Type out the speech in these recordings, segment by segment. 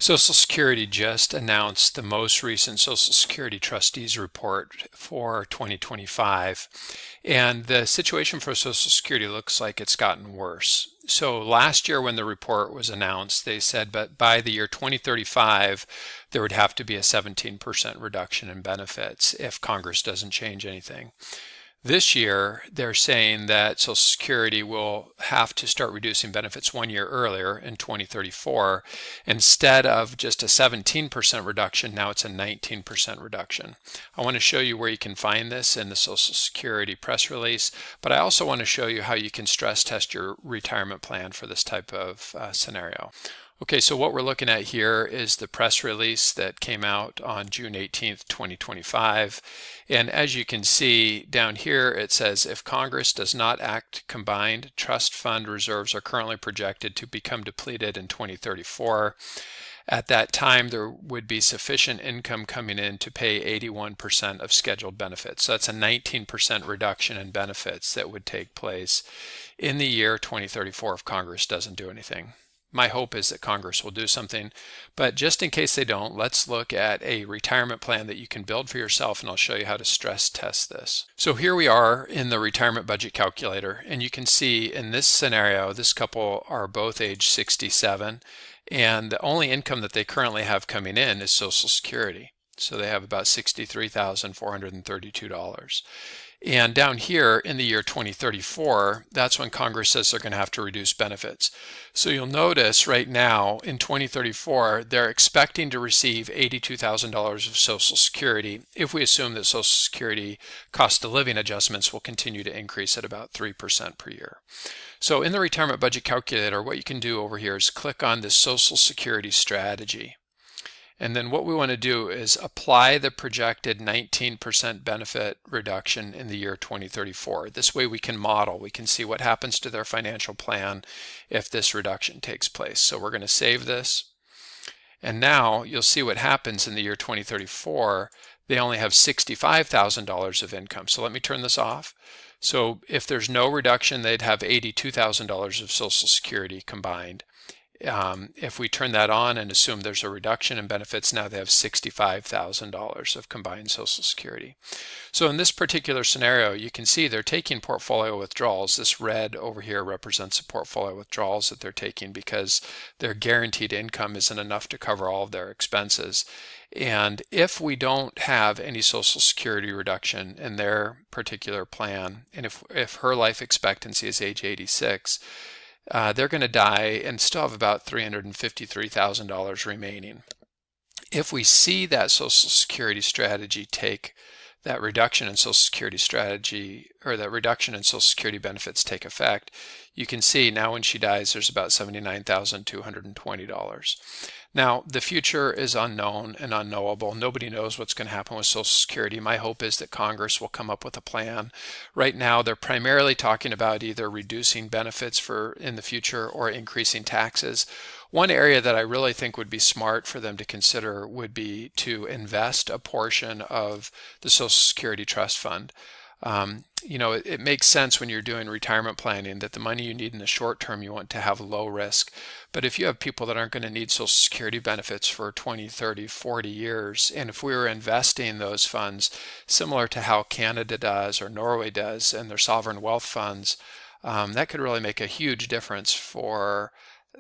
Social Security just announced the most recent Social Security Trustees Report for 2025, and the situation for Social Security looks like it's gotten worse. So last year when the report was announced, they said but by the year 2035, there would have to be a 17% reduction in benefits if Congress doesn't change anything. This year, they're saying that Social Security will have to start reducing benefits 1 year earlier in 2034. Instead of just a 17% reduction, now it's a 19% reduction. I want to show you where you can find this in the Social Security press release, but I also want to show you how you can stress test your retirement plan for this type of scenario. Okay, so what we're looking at here is the press release that came out on June 18th, 2025. And as you can see down here, it says if Congress does not act combined, trust fund reserves are currently projected to become depleted in 2034. At that time, there would be sufficient income coming in to pay 81% of scheduled benefits. So that's a 19% reduction in benefits that would take place in the year 2034 if Congress doesn't do anything. My hope is that Congress will do something, but just in case they don't, let's look at a retirement plan that you can build for yourself, and I'll show you how to stress test this. So here we are in the retirement budget calculator, and you can see in this scenario, this couple are both age 67, and the only income that they currently have coming in is Social Security. So they have about $63,432. And down here in the year 2034, that's when Congress says they're going to have to reduce benefits. So you'll notice right now in 2034, they're expecting to receive $82,000 of Social Security if we assume that Social Security cost of living adjustments will continue to increase at about 3% per year. So in the retirement budget calculator, what you can do over here is click on this Social Security strategy. And then what we want to do is apply the projected 19% benefit reduction in the year 2034. This way we can model, we can see what happens to their financial plan if this reduction takes place. So we're going to save this. And now you'll see what happens in the year 2034. They only have $65,000 of income. So let me turn this off. So if there's no reduction, they'd have $82,000 of Social Security combined. If we turn that on and assume there's a reduction in benefits, now they have $65,000 of combined Social Security. So in this particular scenario, you can see they're taking portfolio withdrawals. This red over here represents the portfolio withdrawals that they're taking because their guaranteed income isn't enough to cover all of their expenses. And if we don't have any Social Security reduction in their particular plan, and if her life expectancy is age 86, they're going to die and still have about $353,000 remaining. If we see that Social Security strategy take that reduction in Social Security strategy, or that reduction in Social Security benefits take effect, you can see now when she dies, there's about $79,220. Now, the future is unknown and unknowable. Nobody knows what's going to happen with Social Security. My hope is that Congress will come up with a plan. Right now, they're primarily talking about either reducing benefits in the future or increasing taxes. One area that I really think would be smart for them to consider would be to invest a portion of the Social Security Trust Fund. It makes sense when you're doing retirement planning that the money you need in the short term you want to have low risk. But if you have people that aren't going to need Social Security benefits for 20, 30, 40 years, and if we were investing those funds similar to how Canada does or Norway does and their sovereign wealth funds, that could really make a huge difference for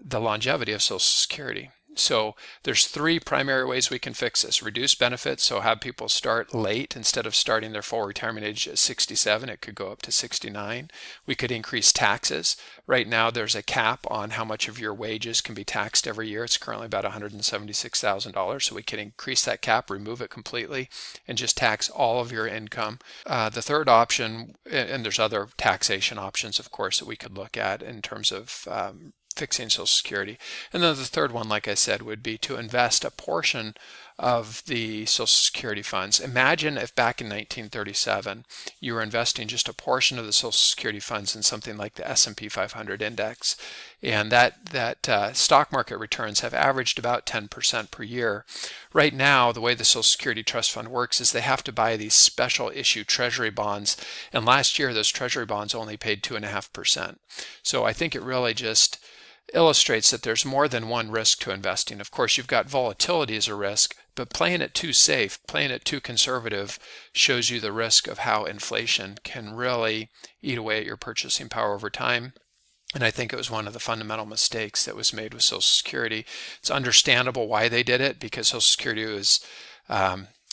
the longevity of Social Security. So there's three primary ways we can fix this. Reduce benefits, so have people start late instead of starting their full retirement age at 67. It could go up to 69. We could increase taxes. Right now there's a cap on how much of your wages can be taxed every year. It's currently about $176,000. So we can increase that cap, remove it completely, and just tax all of your income. The third option, and there's other taxation options, of course, that we could look at in terms of fixing Social Security. And then the third one, like I said, would be to invest a portion of the Social Security funds. Imagine if back in 1937 you were investing just a portion of the Social Security funds in something like the S&P 500 index, and that stock market returns have averaged about 10% per year. Right now, the way the Social Security Trust Fund works is they have to buy these special issue treasury bonds, and last year those treasury bonds only paid 2.5%. So I think it really just illustrates that there's more than one risk to investing. Of course, you've got volatility as a risk, but playing it too safe, playing it too conservative shows you the risk of how inflation can really eat away at your purchasing power over time. And I think it was one of the fundamental mistakes that was made with Social Security. It's understandable why they did it, because Social Security was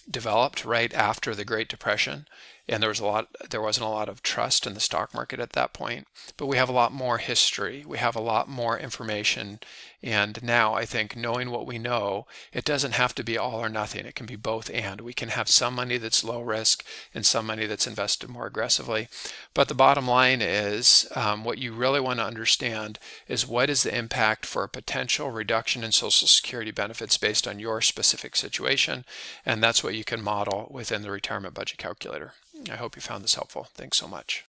developed right after the Great Depression, and there wasn't a lot of trust in the stock market at that point. But we have a lot more history, we have a lot more information, and now I think, knowing what we know, it doesn't have to be all or nothing. It can be both, and we can have some money that's low risk and some money that's invested more aggressively. But the bottom line is, what you really want to understand is, what is the impact for a potential reduction in Social Security benefits based on your specific situation, and that's what you can model within the retirement budget calculator. I hope you found this helpful. Thanks so much.